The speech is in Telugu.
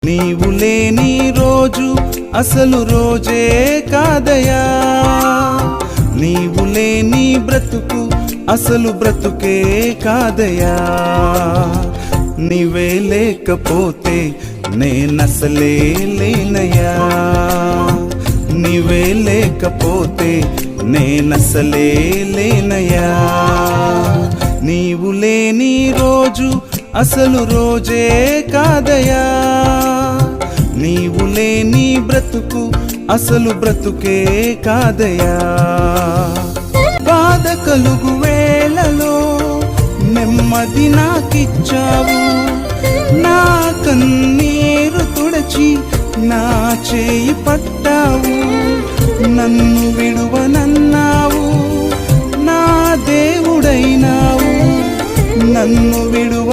నీవు లేని రోజు అసలు రోజే కాదయా, నీవు లేని బ్రతుకు అసలు బ్రతుకే కాదయా. నీవే లేకపోతే నేనసలే లేనయ్యా, నీవే లేకపోతే నేనసలే లేనయ్యా. నీవు లేని రోజు అసలు రోజే కాదయా, నీవు లేని బ్రతుకు అసలు బ్రతుకే కాదయా. బాధ కలుగు వేళలో నెమ్మది నాకిచ్చావు, నా కన్నీరు తుడచి నా చేయి పట్టావు. నన్ను విడువనన్నావు, నా దేవుడైనావు. నన్ను విడువ